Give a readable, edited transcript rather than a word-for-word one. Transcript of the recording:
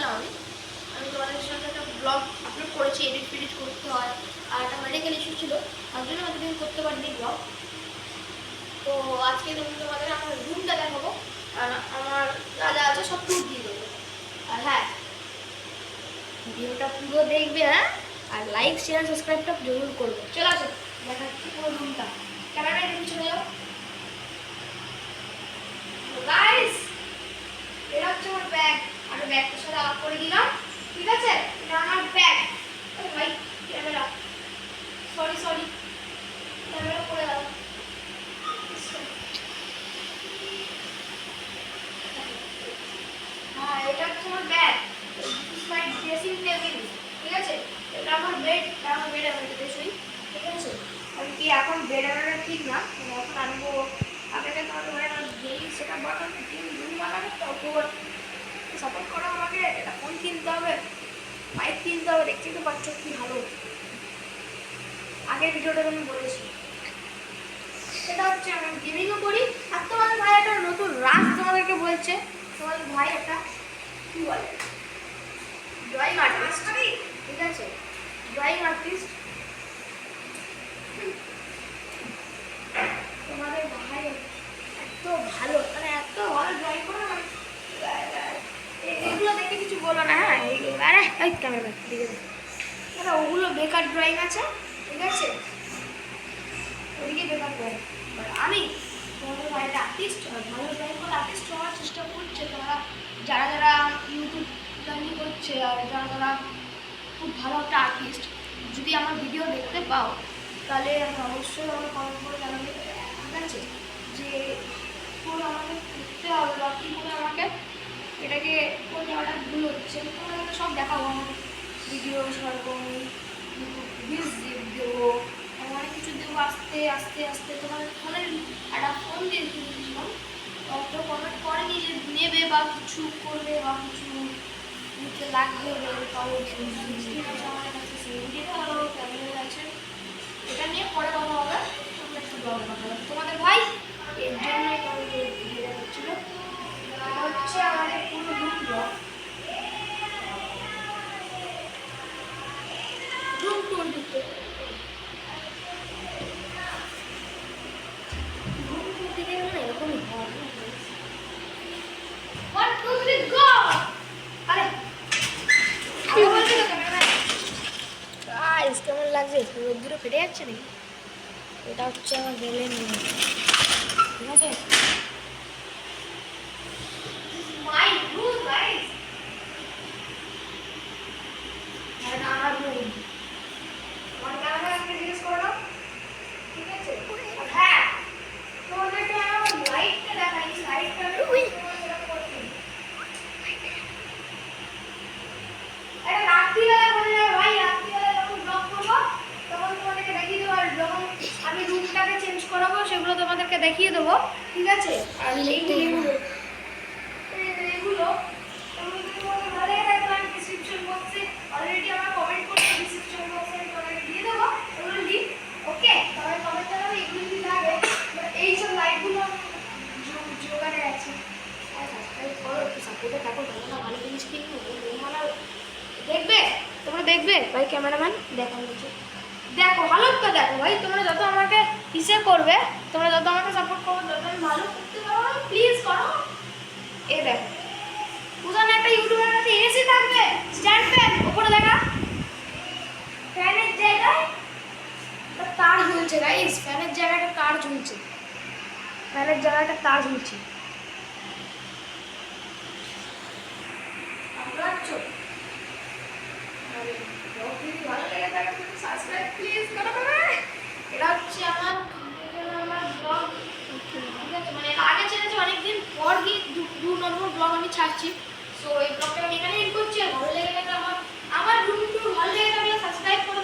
পারলাম আমি তোমাদের সাথে একটা ব্লগ আপলোড করেছি, এডিট ফেডিট করতে হয়, আর একটা মেডিকেল ইস্যু ছিল, তার জন্য এতদিন করতে পারিনি ব্লগ। তো আজকে তোমাদের আমার রুমটা দেখাবো, আর আমার যা যা আছে সব ট্যুর দিয়ে দেবো। আর হ্যাঁ, ভিডিওটা পুরো দেখবে, হ্যাঁ, আর লাইক শেয়ার সাবস্ক্রাইবটা জরুর করবে। চলে আসো দেখাচ্ছি পুরো রুমটা, ক্যামেরা এখানে চলে যাও। গাইস, এটা হচ্ছে আমার ব্যাগ, আমি ব্যাগটার সাথে আলাপ করে দিলাম, ঠিক আছে? এটা আমার ব্যাগ। ভাই ক্যামেরা, সরি সরি, ক্যামেরা পড়ে গেল। হ্যাঁ, এটা হচ্ছে আমার ব্যাগ, মাই ড্রেসিং টেবিল, ঠিক আছে? এটা আমার বেড, আমার বেড, আমি এটাতে শুই, ঠিক আছে? আমি কি এখন বেড আনাটা ঠিক না, এখন আনবো। আগে তোমাদের ভাই আমার ডেইলি সেটা বানানো, দিন বানাবে, তো সাপোর্ট করো আমাকে। এটা ফোন কিনতে হবে, বাইক কিনতে হবে, দেখতেই তো পাচ্ছ কি ভালো। আগের ভিডিওটা আমি বলেছি, সেটা হচ্ছে আমি গেমিংও করি। আর তোমাদের ভাই একটা নতুন রাজ তোমাদেরকে বলছে, তোমাদের ভাই একটা কি বলে, ড্রয়িং আর্টিস্ট, ঠিক আছে? Drawing artist. তোমাদের ভাই এত ভালো, মানে এত ভালো ড্রয়িং করে, এগুলো দেখে কিছু বলো না, হ্যাঁ? আরে ওই ক্যামেরা দিকে দাদা, ওগুলো বেকার ড্রয়িং আছে, ঠিক আছে? ওদিকে বেকার ড্রয়িং। আমি তোমাদের ভাইয়ের আর্টিস্ট, ভালো ড্রয়িং করে আর্টিস্ট হওয়ার চেষ্টা করছে। তোমরা যারা যারা ইউটিউব জার্নি করছে, আর যারা যারা খুব ভালো একটা আর্টিস্ট, যদি আমার ভিডিও দেখতে পাও, তাহলে অবশ্যই আমার কমেন্ট করে জানাবে, ঠিক আছে? যে পুরো আমাকে দেখতে হবে, বা কী করে আমাকে এটাকে কোন জায়গাটা ভুল হচ্ছে, তোমাদেরকে সব দেখাবো। আমার ভিডিও সেরকম ভিউজ দেবো, অনেক কিছু দেবো, আস্তে আস্তে আস্তে। তোমাদের ফোনে একটা ফোন দিয়ে দিয়েছিলাম, তো কমেন্ট করেনি যে নেবে বা কিছু করবে বা কিছু নিতে লাগবে, আমাদের কাছে সেভেন্টিটা ভালো ক্যামেরা আছে, এটা নিয়ে পরে কথা হবে। তোমরা একটু ব্লগ বানাবে তোমাদের ভাই, এর জন্যই আমি ভিডিওটা করছিল। এটা হচ্ছে আমাদের পুরো রুম ব্লগ, রুম টুর দিতে, রুম টুর দিতে গেলে এরকমই হয়। 1 2 3 গো। আরে ভালো বলতে তো ক্যামেরা গাইস, কেমন লাগছে? রোদ্দুরে ফেটে যাচ্ছে নাকি? এটা হচ্ছে আমার বেলের রুম, ঠিক আছে? মাই রুম গাইস, এটা আমার রুম। আমার ক্যামেরাকে জিজ্ঞেস করো, ঠিক আছে? হ্যাঁ, তোমাদেরকে আমার লাইটটা দেখাই, লাইটটা এটা রাত্রিবেলা বলে যাবে ভাই, রাত্রিবেলা যখন ব্লগ করবো তখন তোমাদেরকে দেখিয়ে দেবো, আর যখন আমি রুমটাকে চেঞ্জ করাবো সেগুলো তোমাদেরকে দেখিয়ে দেবো, ঠিক আছে? আর এইগুলো এগুলো তোমাদের ভালো লাগবে, আমি ডিসক্রিপশন বক্সে অলরেডি আমার কমেন্ট করতে, ডিসক্রিপশন বক্সে আমি তোমাদেরকে দিয়ে দেবো এগুলো লিঙ্ক, ওকে? সবাই কমেন্ট জানাবে এগুলো যদি লাগে। এইসব লাইটগুলো জোগাড়ে আছে, সাবস্ক্রাইব করো, একটু সাপোর্টে থাকো, ভালো জিনিস কিনবো, দেখবে, তোমরা দেখবে ভাই। ক্যামেরাম্যান দেখো, দেখো হালতটা দেখো ভাই। তোমরা যত আমাকে ইসে করবে, তোমরা যত আমাকে সাপোর্ট করবে, যত আমি ভালো করতে পারবো, প্লিজ করো। এ দেখো, উদাহরণ একটা ইউটিউবের কাছে এসি থাকবে, স্ট্যান্ড ফ্যান উপরে দেখা, ফ্যানের জায়গায় তার ঝুলছে গাইস, ফ্যানের জায়গাটা তার ঝুলছে, ফ্যানের জায়গাটা তার ঝুলছে, বুঝতে পারছো? ভালো লেগে থাকে সাবস্ক্রাইব প্লিজ করো। এটা হচ্ছে আমার ব্লগ, ঠিক আছে? মানে আগে ছেড়েছি, অনেকদিন পর গিয়ে 2 নম্বর ব্লগ আমি ছাড়ছি। সো এই ব্লগটা আমি এখানে এন্ড করছি। আর ভালো লেগে থাকলে আমার রুম টুর ভালো লেগে থাকলে সাবস্ক্রাইব করে